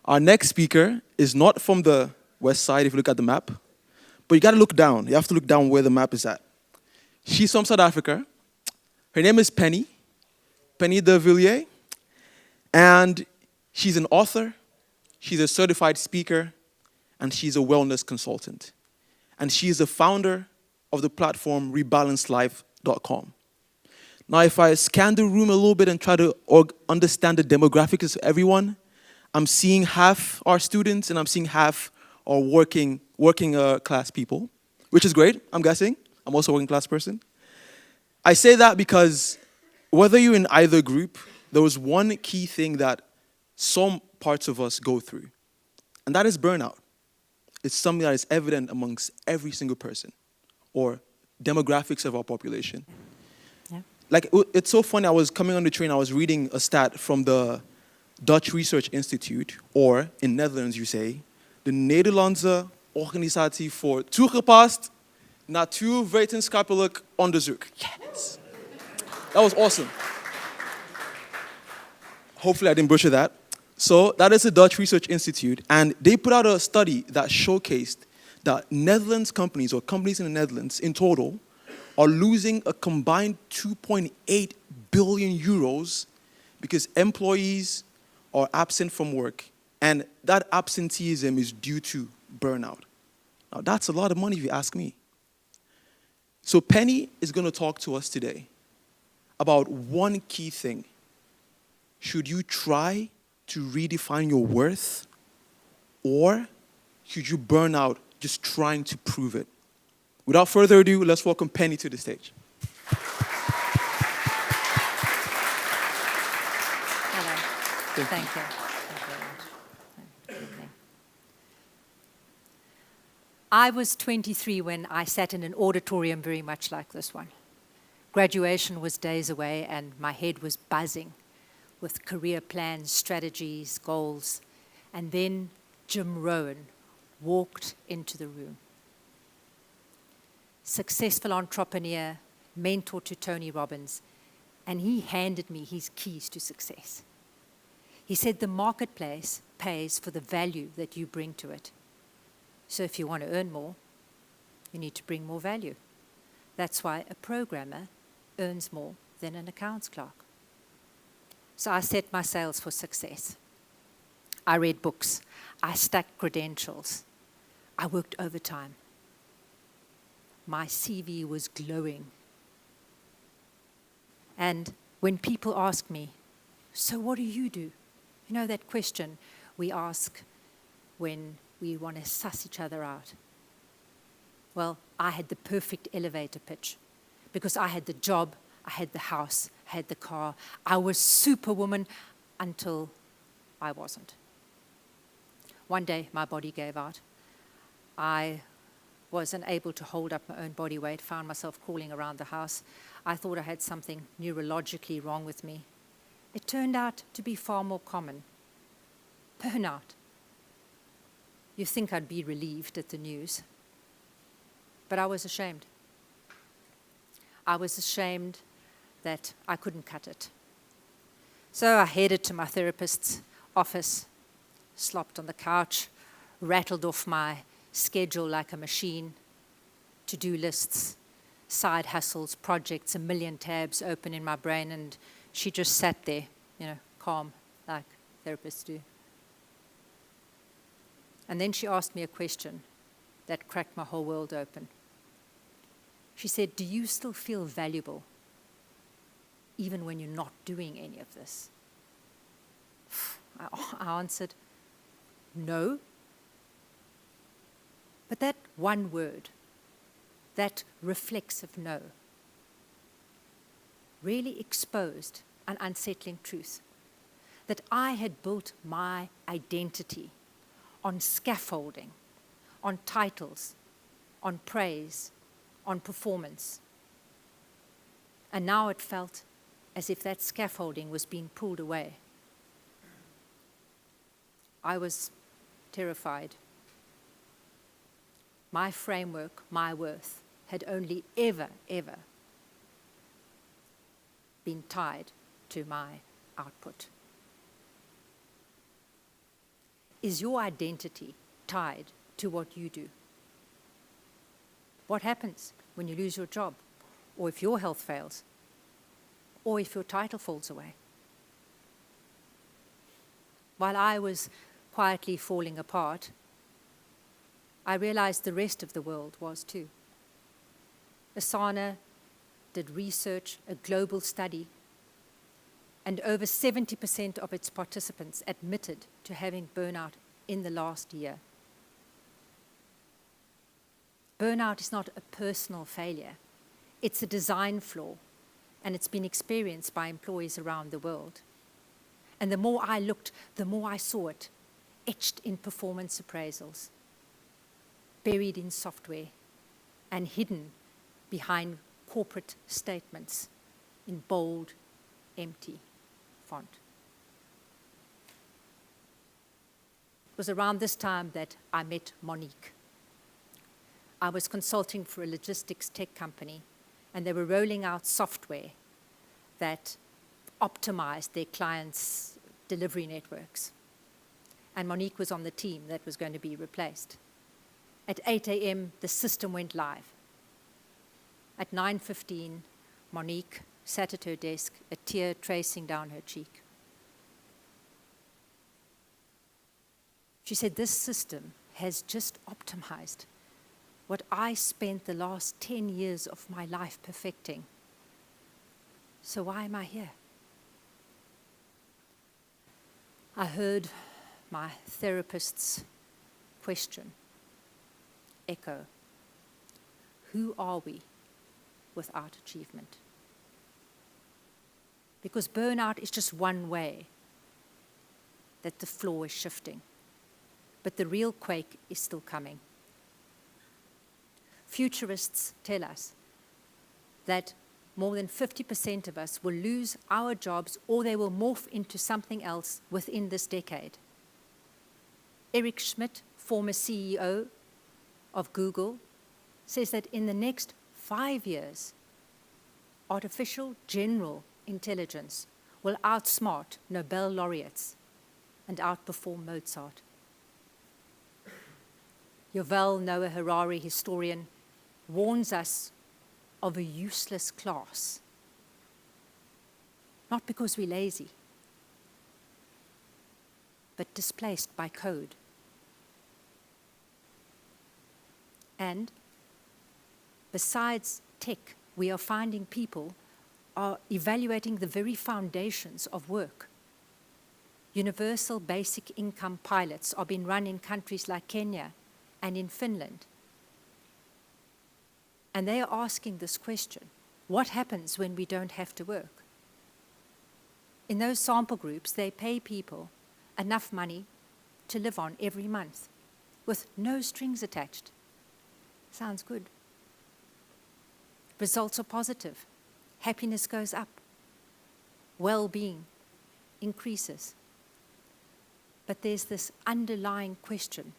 Our next speaker is not from the west side, if you look at the map, but you got to look down. You have to look down where the map is at. She's from South Africa. Her name is Penny de Villiers, and she's an author, she's a certified speaker, and she's a wellness consultant. And she is the founder of the platform rebalancedlife.com. Now, if I scan the room a little bit and try to understand the demographics of everyone, I'm seeing half our students and I'm seeing half our working class people, which is great, I'm guessing. I'm also a working class person. I say that because whether you're in either group, there was one key thing that some parts of us go through, and that is burnout. It's something that is evident amongst every single person or demographics of our population. Yeah. Like, it's so funny, I was coming on the train, I was reading a stat from the Dutch Research Institute, or in Netherlands you say, de Nederlandse Organisatie voor Toegepast Natuurwetenschappelijk Onderzoek. Yes! That was awesome. Hopefully I didn't butcher that. So that is the Dutch Research Institute, and they put out a study that showcased that Netherlands companies, or companies in the Netherlands in total, are losing a combined 2.8 billion euros because employees are absent from work, and that absenteeism is due to burnout. Now that's a lot of money if you ask me. So Penny is going to talk to us today about one key thing. Should you try to redefine your worth, or should you burn out just trying to prove it? Without further ado, let's welcome Penny to the stage. Hello. Thank you. Thank you very much. Okay. I was 23 when I sat in an auditorium very much like this one. Graduation was days away and my head was buzzing with career plans, strategies, goals. And then Jim Rohn walked into the room. Successful entrepreneur, mentor to Tony Robbins, and he handed me his keys to success. He said the marketplace pays for the value that you bring to it. So if you want to earn more, you need to bring more value. That's why a programmer earns more than an accounts clerk. So I set my sails for success. I read books. I stacked credentials. I worked overtime. My CV was glowing. And when people ask me, so what do? You know that question we ask when we want to suss each other out. Well, I had the perfect elevator pitch because I had the job, I had the house, I had the car. I was superwoman until I wasn't. One day, my body gave out. I was unable to hold up my own body weight, found myself crawling around the house. I thought I had something neurologically wrong with me. It turned out to be far more common. Burnout. You think I'd be relieved at the news, but I was ashamed. I was ashamed that I couldn't cut it. So I headed to my therapist's office, slopped on the couch, rattled off my schedule like a machine, to-do lists, side hustles, projects, a million tabs open in my brain, and she just sat there, calm, like therapists do. And then she asked me a question that cracked my whole world open. She said, do you still feel valuable even when you're not doing any of this? I answered, no. But that one word, that reflexive no, really exposed an unsettling truth, that I had built my identity on scaffolding, on titles, on praise, on performance. And now it felt as if that scaffolding was being pulled away. I was terrified. My framework, my worth, had only ever been tied to my output. Is your identity tied to what you do? What happens when you lose your job, or if your health fails, or if your title falls away? While I was quietly falling apart, I realized the rest of the world was too. Asana did research, a global study, and over 70% of its participants admitted to having burnout in the last year. Burnout is not a personal failure. It's a design flaw, and it's been experienced by employees around the world. And the more I looked, the more I saw it, etched in performance appraisals, buried in software, and hidden behind corporate statements in bold, empty font. It was around this time that I met Monique. I was consulting for a logistics tech company, and they were rolling out software that optimized their clients' delivery networks. And Monique was on the team that was going to be replaced. At 8 a.m., the system went live. At 9:15, Monique sat at her desk, a tear tracing down her cheek. She said, "This system has just optimized what I spent the last 10 years of my life perfecting. So why am I here?" I heard my therapist's question echo. Who are we without achievement? Because burnout is just one way that the floor is shifting, but the real quake is still coming. Futurists tell us that more than 50% of us will lose our jobs, or they will morph into something else within this decade. Eric Schmidt, former CEO of Google, says that in the next 5 years, artificial general intelligence will outsmart Nobel laureates and outperform Mozart. Yuval Noah Harari, historian, warns us of a useless class, not because we're lazy, but displaced by code. And besides tech, we are finding people are evaluating the very foundations of work. Universal basic income pilots are being run in countries like Kenya and in Finland. And they are asking this question: what happens when we don't have to work? In those sample groups, they pay people enough money to live on every month with no strings attached. Sounds good. Results are positive. Happiness goes up. Well-being increases. But there's this underlying question: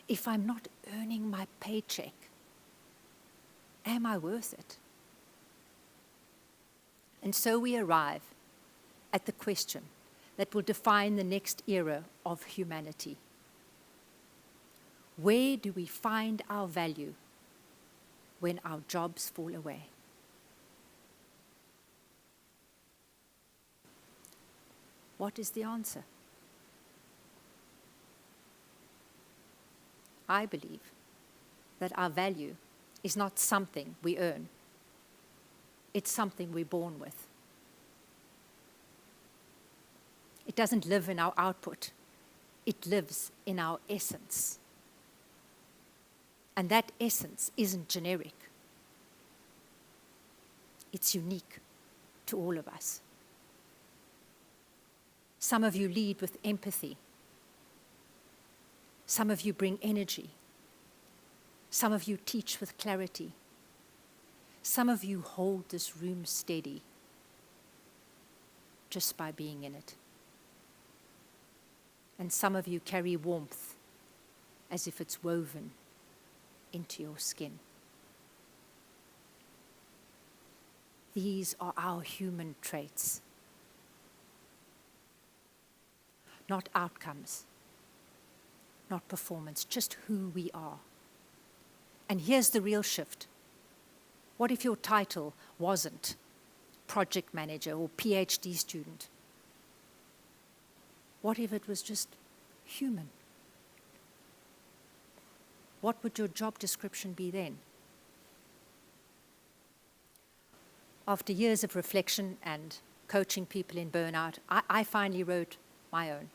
if I'm not earning my paycheck, am I worth it? And so we arrive at the question that will define the next era of humanity. Where do we find our value when our jobs fall away? What is the answer? I believe that our value is not something we earn. It's something we're born with. It doesn't live in our output. It lives in our essence. And that essence isn't generic. It's unique to all of us. Some of you lead with empathy. Some of you bring energy. Some of you teach with clarity. Some of you hold this room steady just by being in it. And some of you carry warmth as if it's woven into your skin. These are our human traits, not outcomes, not performance, just who we are. And here's the real shift. What if your title wasn't project manager or PhD student? What if it was just human? What would your job description be then? After years of reflection and coaching people in burnout, I finally wrote my own.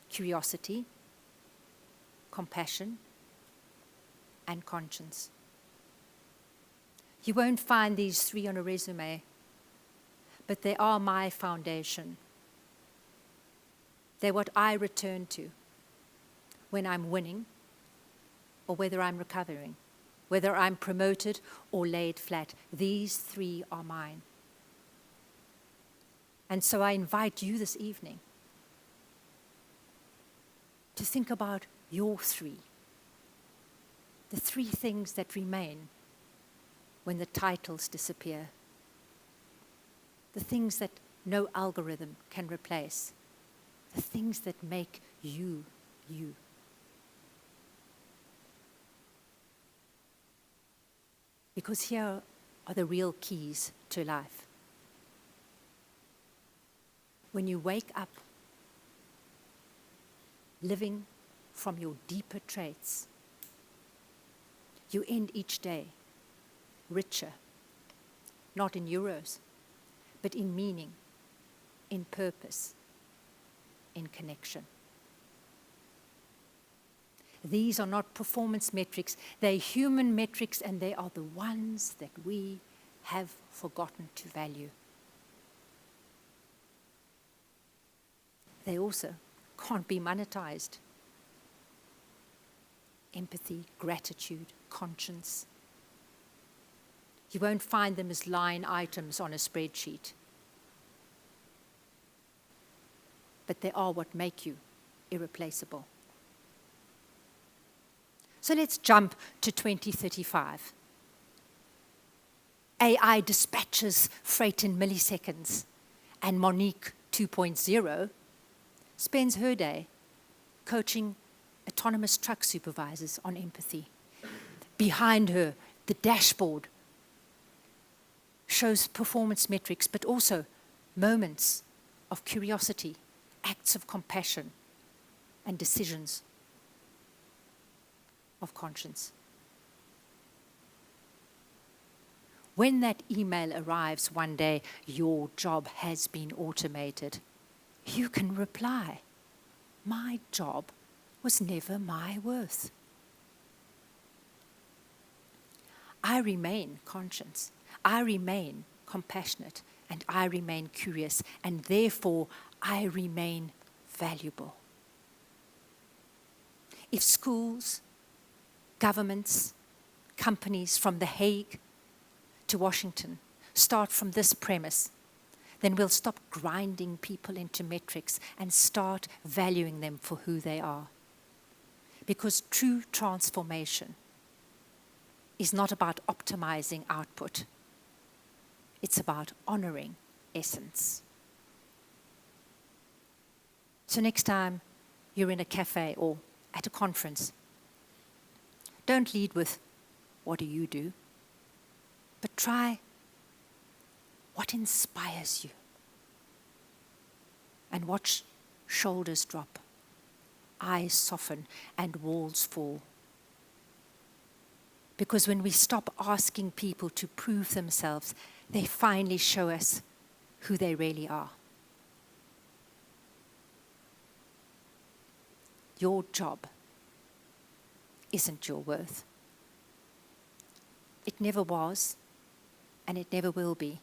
Curiosity, compassion, and conscience. You won't find these three on a resume, but they are my foundation. They're what I return to when I'm winning or whether I'm recovering, whether I'm promoted or laid flat. These three are mine. And so I invite you this evening to think about your three, the three things that remain when the titles disappear, the things that no algorithm can replace, the things that make you, you. Because here are the real keys to life. When you wake up living from your deeper traits, you end each day richer, not in euros, but in meaning, in purpose, in connection. These are not performance metrics, they're human metrics, and they are the ones that we have forgotten to value. They also can't be monetized. Empathy, gratitude, conscience. You won't find them as line items on a spreadsheet. But they are what make you irreplaceable. So let's jump to 2035. AI dispatches freight in milliseconds, and Monique 2.0 spends her day coaching autonomous truck supervisors on empathy. Behind her, the dashboard shows performance metrics, but also moments of curiosity, acts of compassion, and decisions of conscience. When that email arrives one day, your job has been automated, you can reply, "My job was never my worth." I remain conscious, I remain compassionate, and I remain curious, and therefore I remain valuable. If schools, governments, companies from The Hague to Washington start from this premise, then we'll stop grinding people into metrics and start valuing them for who they are. Because true transformation is not about optimizing output. It's about honoring essence. So next time you're in a cafe or at a conference, don't lead with, "What do you do?" But try, "What inspires you?" And watch shoulders drop, eyes soften, and walls fall. Because when we stop asking people to prove themselves, they finally show us who they really are. Your job isn't your worth. It never was, and it never will be.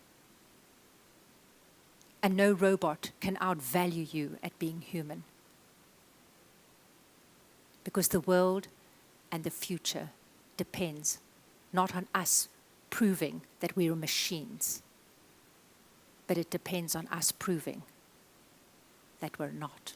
And no robot can outvalue you at being human. Because the world and the future depends not on us proving that we're machines, but it depends on us proving that we're not.